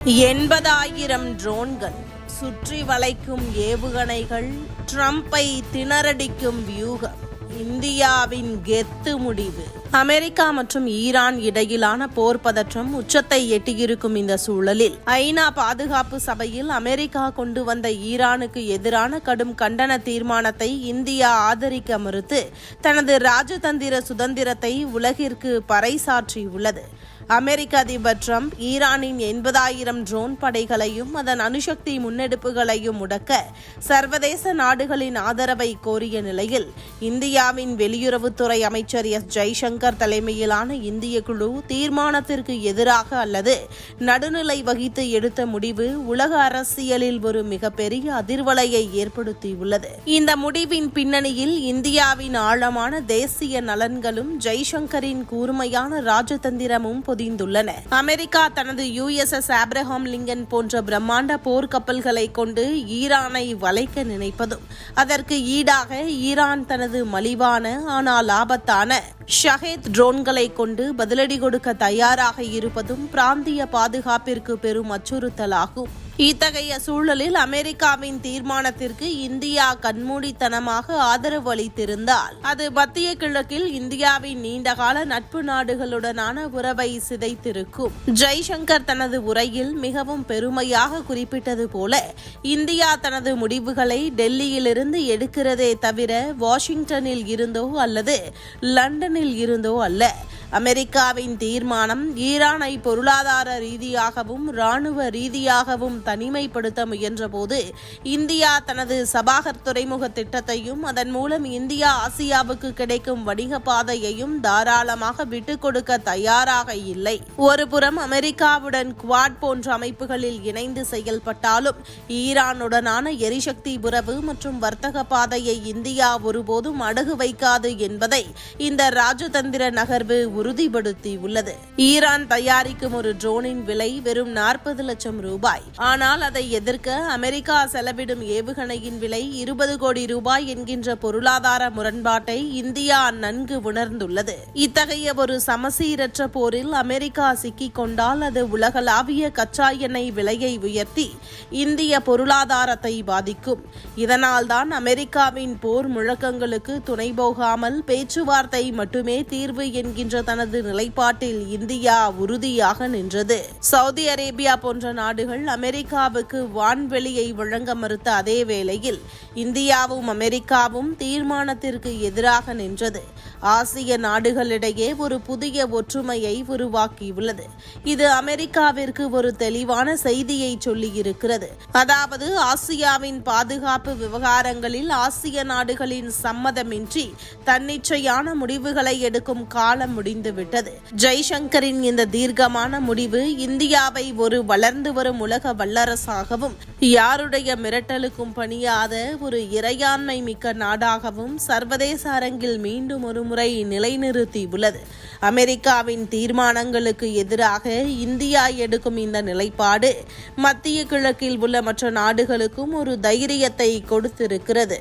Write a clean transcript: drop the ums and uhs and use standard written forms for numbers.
80,000 ட்ரோன்கள், சுற்றி வளைக்கும் ஏவுகணைகள், ட்ரம்பை திணறடிக்கும் வியூகம், இந்தியாவின் கெத்து முடிவு. அமெரிக்கா மற்றும் ஈரான் இடையிலான போர் பதற்றம் உச்சத்தை எட்டியிருக்கும் இந்த சூழலில் ஐநா பாதுகாப்பு சபையில் அமெரிக்கா கொண்டு வந்த ஈரானுக்கு எதிரான கடும் கண்டன தீர்மானத்தை இந்தியா ஆதரிக்க மறுத்து தனது ராஜதந்திர சுதந்திரத்தை உலகிற்கு பறைசாற்றியுள்ளது. அமெரிக்க அதிபர் ட்ரம்ப் ஈரானின் 80,000 ட்ரோன் படைகளையும் அதன் அணுசக்தி முன்னெடுப்புகளையும் முடக்க சர்வதேச நாடுகளின் ஆதரவை கோரிய நிலையில் இந்தியாவின் வெளியுறவுத்துறை அமைச்சர் ஜெய்சங்கர் தலைமையிலான இந்திய குழு தீர்மானத்திற்கு எதிராக அல்லது நடுநிலை வகித்து எடுத்த முடிவு உலக அரசியலில் ஒரு மிகப்பெரிய அதிர்வலையை ஏற்படுத்தியுள்ளது. இந்த முடிவின் பின்னணியில் இந்தியாவின் ஆழமான தேசிய நலன்களும் ஜெய்சங்கரின் கூர்மையான ராஜதந்திரமும் பொதிந்துள்ளன. அமெரிக்கா தனது USS ஆப்ரஹாம் லிங்கன் போன்ற பிரம்மாண்ட போர்க்கப்பல்களை கொண்டு ஈரானை வளைக்க நினைப்பதும், அதற்கு ஈடாக ஈரான் தனது மலிவான ஆனால் ஆபத்தான ஷஹேத் ட்ரோன்களை கொண்டு பதிலடி கொடுக்க தயாராக இருப்பதும் பிராந்திய பாதுகாப்பிற்கு பெரும் அச்சுறுத்தலாகும். இத்தகைய சூழலில் அமெரிக்காவின் தீர்மானத்திற்கு இந்தியா கண்மூடித்தனமாக ஆதரவு அளித்திருந்தால் அது மத்திய கிழக்கில் இந்தியாவின் நீண்டகால நட்பு நாடுகளுடனான உறவை சிதைத்திருக்கும். ஜெய்சங்கர் தனது உரையில் மிகவும் பெருமையாக குறிப்பிட்டது போல, இந்தியா தனது முடிவுகளை டெல்லியிலிருந்து எடுக்கிறதே தவிர வாஷிங்டனில் இருந்தோ அல்லது லண்டனில் இருந்தோ அல்ல. அமெரிக்காவின் தீர்மானம் ஈரானை பொருளாதார ரீதியாகவும் இராணுவ ரீதியாகவும் தனிமைப்படுத்த முயன்றபோது இந்தியா தனது சபாகர் துறைமுக திட்டத்தையும் அதன் மூலம் இந்தியா ஆசியாவுக்கு கிடைக்கும் வணிக பாதையையும் தாராளமாக விட்டுக் கொடுக்க தயாராக இல்லை. ஒருபுறம் அமெரிக்காவுடன் குவாட் போன்ற அமைப்புகளில் இணைந்து செயல்பட்டாலும் ஈரானுடனான எரிசக்தி உறவு மற்றும் வர்த்தக பாதையை இந்தியா ஒருபோதும் அடகு வைக்காது என்பதை இந்த ராஜதந்திர நகர்வு உறுதிப்படுத்தியுள்ளது. ஈரான் தயாரிக்கும் ஒரு ட்ரோனின் விலை வெறும் 40 லட்சம் ரூபாய். ஆனால் அதை எதிர்க்க அமெரிக்கா செலவிடும் ஏவுகணையின் விலை 20 கோடி ரூபாய் என்கின்ற பொருளாதார முரண்பாட்டை இந்தியா நன்கு உணர்ந்துள்ளது. இத்தகைய ஒரு சமசீரற்ற போரில் அமெரிக்கா சிக்கிக் கொண்டால் அது உலகளாவிய கச்சா எண்ணெய் விலையை உயர்த்தி இந்திய பொருளாதாரத்தை பாதிக்கும். இதனால்தான் அமெரிக்காவின் போர் முழக்கங்களுக்கு துணை போகாமல் பேச்சுவார்த்தை மட்டுமே தீர்வு என்கின்ற தனது நிலைப்பாட்டில் இந்தியா உறுதியாக நின்றது. சவுதி அரேபியா போன்ற நாடுகள் அமெரிக்காவுக்கு வான்வெளியை வழங்க மறுத்த அதே வேளையில் இந்தியாவும் அமெரிக்காவும் தீர்மானத்திற்கு எதிராக நின்றது. ஆசிய நாடுகளிடையே ஒரு புதிய ஒற்றுமையை உருவாக்கியுள்ளது. இது அமெரிக்காவிற்கு ஒரு தெளிவான செய்தியை சொல்லியிருக்கிறது. அதாவது ஆசியாவின் பாதுகாப்பு விவகாரங்களில் ஆசிய நாடுகளின் சம்மதமின்றி தன்னிச்சையான முடிவுகளை எடுக்கும் காலம் முடிந்துவிட்டது. ஜெய்சங்கரின் இந்த தீர்க்கமான முடிவு இந்தியாவை ஒரு வளர்ந்து வரும் உலக வல்லரசாகவும் யாருடைய மிரட்டலுக்கும் பணியாத ஒரு இறையாண்மை மிக்க நாடாகவும் சர்வதேச அரங்கில் மீண்டும் ஒரு முறை நிலைநிறுத்தியுள்ளது. அமெரிக்காவின் தீர்மானங்களுக்கு எதிராக இந்தியா எடுக்கும் இந்த நிலைப்பாடு மத்திய கிழக்கில் உள்ள மற்ற நாடுகளுக்கும் ஒரு தைரியத்தை கொடுத்திருக்கிறது.